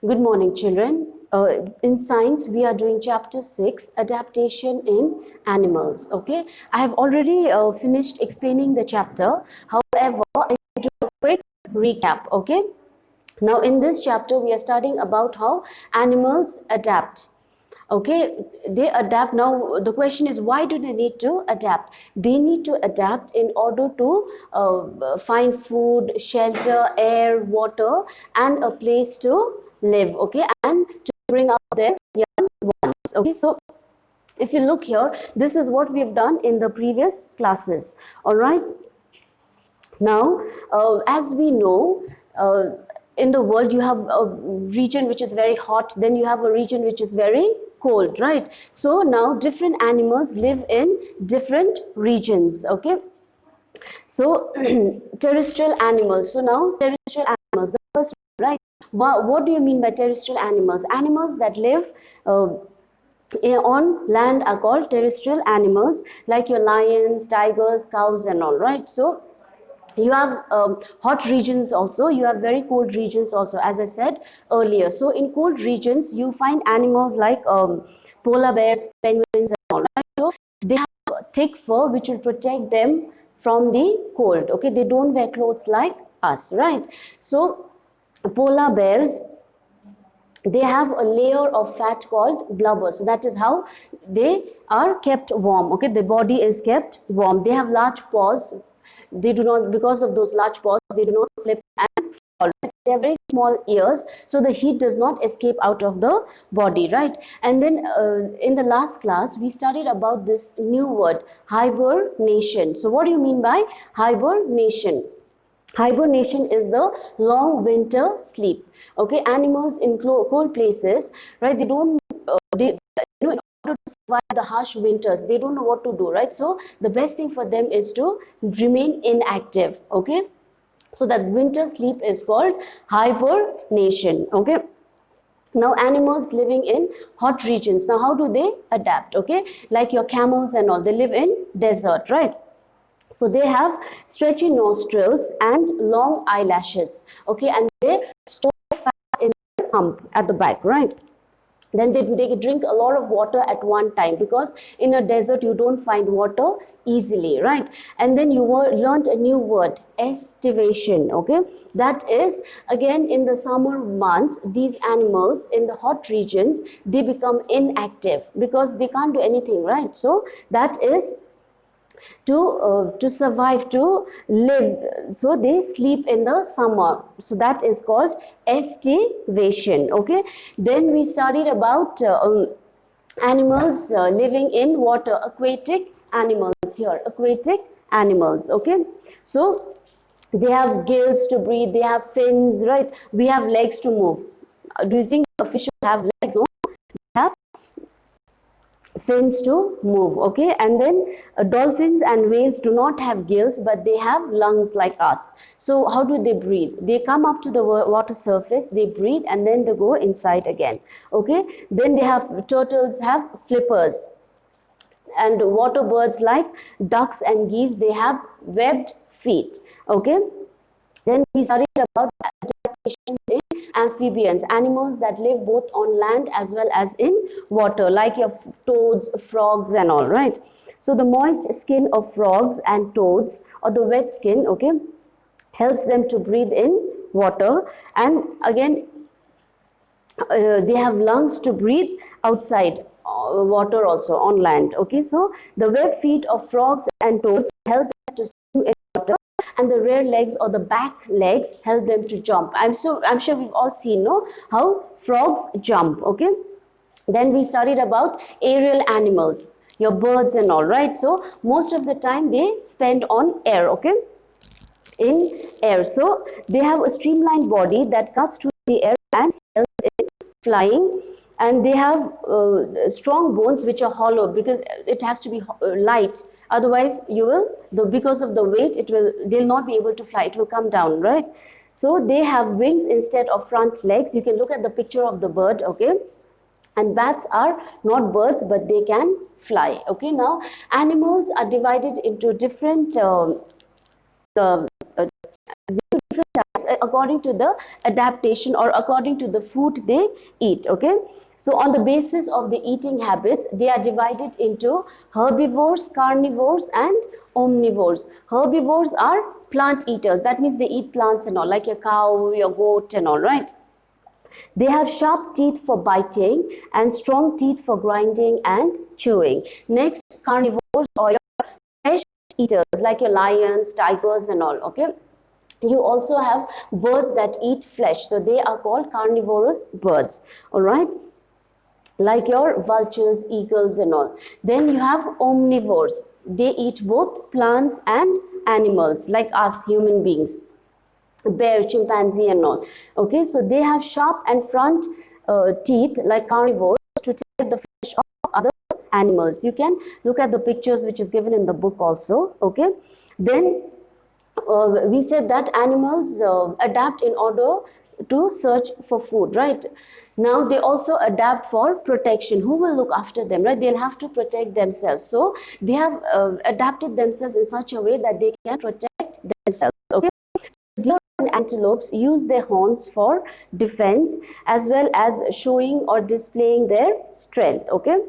Good morning, children. In science, we are doing chapter 6, Adaptation in Animals. Okay, I have already finished explaining the chapter. However, I will do a quick recap. Okay, now in this chapter, we are studying about how animals adapt. Okay, they adapt. Now the question is, why do they need to adapt? They need to adapt in order to find food, shelter, air, water, and a place to live. Okay, and to bring up their young ones. Okay, so if you look here, this is what we have done in the previous classes. All right, now as we know, in the world you have a region which is very hot, then you have a region which is very cold, right? So now different animals live in different regions. Okay, so terrestrial animals. So now terrestrial animals, the first, right? What do you mean by terrestrial animals? Animals that live on land are called terrestrial animals, like your lions, tigers, cows and all, right? So you have hot regions also, you have very cold regions also, as I said earlier. So in cold regions you find animals like polar bears, penguins and all, right? So they have thick fur which will protect them from the cold. Okay, they don't wear clothes like us, right? So polar bears, they have a layer of fat called blubber, so that is how they are kept warm. Okay, the body is kept warm. They have large paws. They do not, because of those large paws, they do not slip and fall. They have very small ears, so the heat does not escape out of the body, right? And then in the last class we studied about this new word, hibernation. So what do you mean by hibernation? Hibernation is the long winter sleep. Okay, animals in cold places, right? They don't, they, you know, in order to survive the harsh winters, they don't know what to do, right? So the best thing for them is to remain inactive. Okay, so that winter sleep is called hibernation. Okay. Now animals living in hot regions, now how do they adapt? Okay, like your camels and all, they live in desert, right? So they have stretchy nostrils and long eyelashes. Okay, and they store fat in their hump at the back, right? Then they drink a lot of water at one time, because in a desert you don't find water easily, right? And then you learned a new word, estivation. Okay, that is, again, in the summer months, these animals in the hot regions, they become inactive because they can't do anything, right? So that is to survive, to live. So they sleep in the summer. So that is called estivation. Okay, then we studied about animals living in water, aquatic animals. Here, aquatic animals. Okay, so they have gills to breathe, they have fins, right? We have legs to move. Do you think a fish will have legs? No, they have fins to move. Okay, and then dolphins and whales do not have gills, but they have lungs like us. So how do they breathe? They come up to the water surface, they breathe, and then they go inside again. Okay, then they have, turtles have flippers, and water birds like ducks and geese, they have webbed feet. Okay, then we studied about adaptation in amphibians, animals that live both on land as well as in water, like your toads, frogs and all, right? So the moist skin of frogs and toads, or the wet skin, okay, helps them to breathe in water. And again, they have lungs to breathe outside water also, on land. Okay, so the web feet of frogs and toads help them to swim in water, and the rear legs or the back legs help them to jump. I'm sure we've all seen, no, how frogs jump. Okay, then we studied about aerial animals, your birds and all, right? So most of the time they spend on air. Okay, in air. So they have a streamlined body that cuts through the air and helps in flying, and they have strong bones which are hollow, because it has to be light, otherwise you will, because of the weight, they'll not be able to fly, it will come down, right? So they have wings instead of front legs. You can look at the picture of the bird. Okay, and bats are not birds, but they can fly. Okay, now animals are divided into different different types. according to the adaptation or according to the food they eat. Okay, so on the basis of the eating habits, they are divided into herbivores, carnivores, and omnivores. Herbivores are plant eaters. That means they eat plants and all, like your cow, your goat, and all, right? They have sharp teeth for biting and strong teeth for grinding and chewing. Next, carnivores or your flesh eaters, like your lions, tigers, and all. Okay. You also have birds that eat flesh, so they are called carnivorous birds. All right, like your vultures, eagles, and all. Then you have omnivores. They eat both plants and animals, like us human beings, bear, chimpanzee, and all. Okay, so they have sharp and front teeth like carnivores to tear the flesh of other animals. You can look at the pictures which is given in the book also. Okay, then we said that animals adapt in order to search for food, right? Now they also adapt for protection. Who will look after them, right? They'll have to protect themselves. So they have adapted themselves in such a way that they can protect themselves. Okay. Deer and antelopes use their horns for defense as well as showing or displaying their strength. Okay.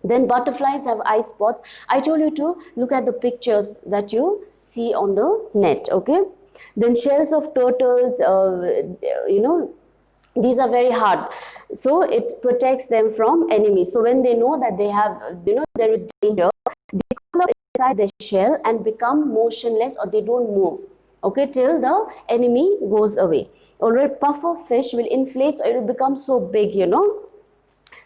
Then butterflies have eye spots. I told you to look at the pictures that you see on the net. Okay. Then shells of turtles, these are very hard, so it protects them from enemies. So when they know that they have, there is danger, they curl up inside the shell and become motionless, or they don't move. Okay, till the enemy goes away. Alright, puffer fish will inflate, or it will become so big,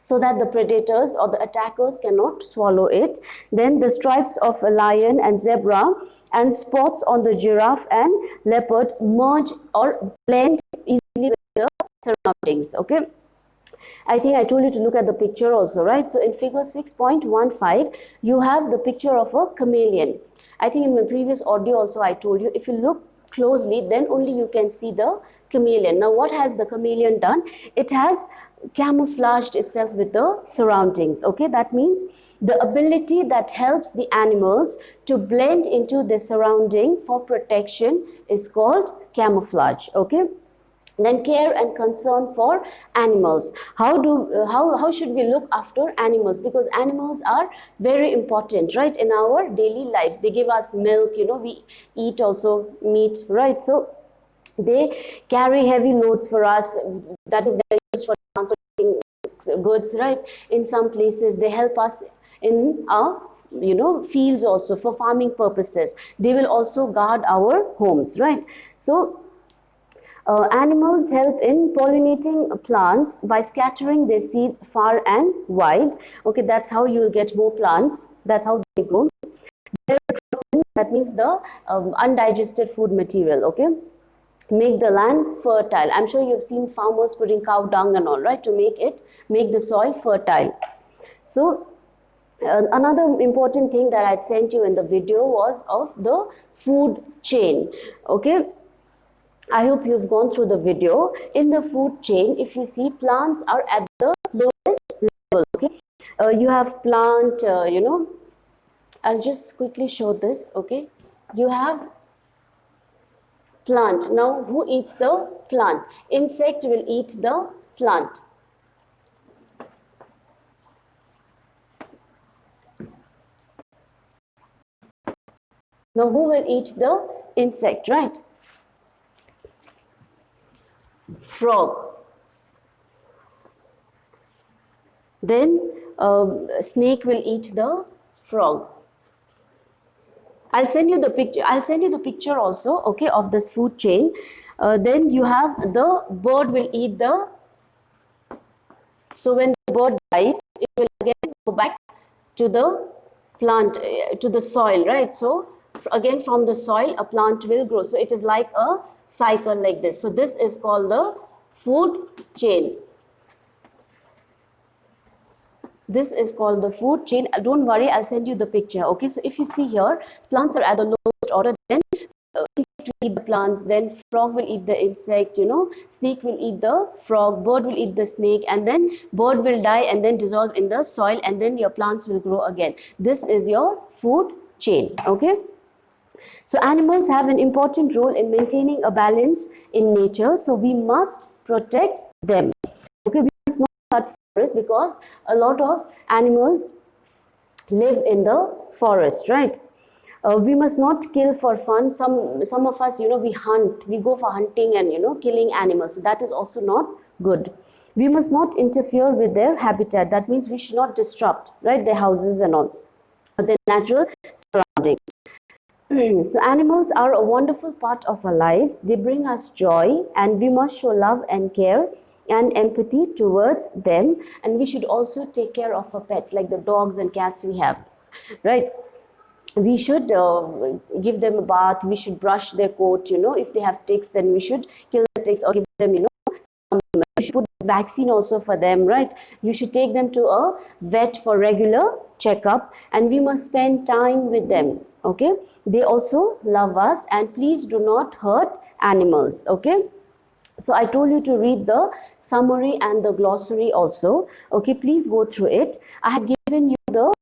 so that the predators or the attackers cannot swallow it. Then the stripes of a lion and zebra and spots on the giraffe and leopard merge or blend easily with the surroundings. Okay, I think I told you to look at the picture also, right? So in figure 6.15, you have the picture of a chameleon. I think in my previous audio also I told you, if you look closely, then only you can see the chameleon. Now what has the chameleon done? It has camouflaged itself with the surroundings. Okay, that means the ability that helps the animals to blend into the surrounding for protection is called camouflage. Okay. Then care and concern for animals. How should we look after animals? Because animals are very important, right, in our daily lives. They give us milk, we eat also meat, right? So they carry heavy loads for us. That is their use for transporting goods, right? In some places they help us in our fields also for farming purposes. They will also guard our homes, right? So animals help in pollinating plants by scattering their seeds far and wide. Okay, that's how you will get more plants. That's how they grow. That means the undigested food material. Okay, make the land fertile. I'm sure you've seen farmers putting cow dung and all, right, to make the soil fertile. So another important thing that I'd sent you in the video was of the food chain. Okay, I hope you've gone through the video. In the food chain, if you see, plants are at the lowest level. Okay, you have plant, I'll just quickly show this. Okay, you have plant. Now who eats the plant? Insect will eat the plant. Now who will eat the insect, right? Frog. Then snake will eat the frog. I'll send you the picture. I'll send you the picture also, okay, of this food chain. Then you have the bird will eat the. So when the bird dies, it will again go back to the plant, to the soil, right? So again from the soil, a plant will grow. So it is like a cycle like this. So this is called the food chain. This is called the food chain. Don't worry, I'll send you the picture. Okay, so if you see here, plants are at the lowest order. Then insect will eat the plants. Then frog will eat the insect. Snake will eat the frog. Bird will eat the snake, and then bird will die and then dissolve in the soil, and then your plants will grow again. This is your food chain. Okay. So animals have an important role in maintaining a balance in nature, so we must protect them. Okay, we must not cut forests because a lot of animals live in the forest, right? We must not kill for fun. Some of us, we hunt, we go for hunting and killing animals. So that is also not good. We must not interfere with their habitat. That means we should not disrupt, right, their houses and all, their natural surroundings. So animals are a wonderful part of our lives. They bring us joy, and we must show love and care and empathy towards them. And we should also take care of our pets, like the dogs and cats we have, right? We should give them a bath. We should brush their coat. If they have ticks, then we should kill the ticks or give them, you should put vaccine also for them, right? You should take them to a vet for regular checkup, and we must spend time with them. Okay, they also love us, and please do not hurt animals. Okay, so I told you to read the summary and the glossary also. Okay, please go through it. I had given you the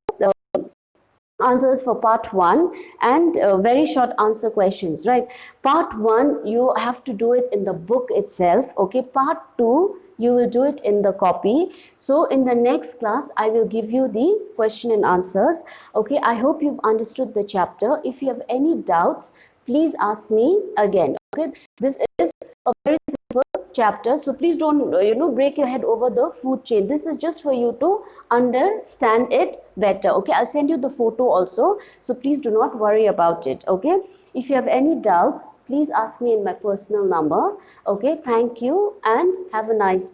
answers for part 1 and very short answer questions, right? Part 1 you have to do it in the book itself. Okay, part 2 you will do it in the copy. So in the next class I will give you the question and answers. Okay, I hope you've understood the chapter. If you have any doubts, please ask me again. Okay, this is a very simple chapter, so please don't break your head over the food chain. This is just for you to understand it better. Okay, I'll send you the photo also, so please do not worry about it. Okay, if you have any doubts, please ask me in my personal number. Okay, thank you and have a nice day.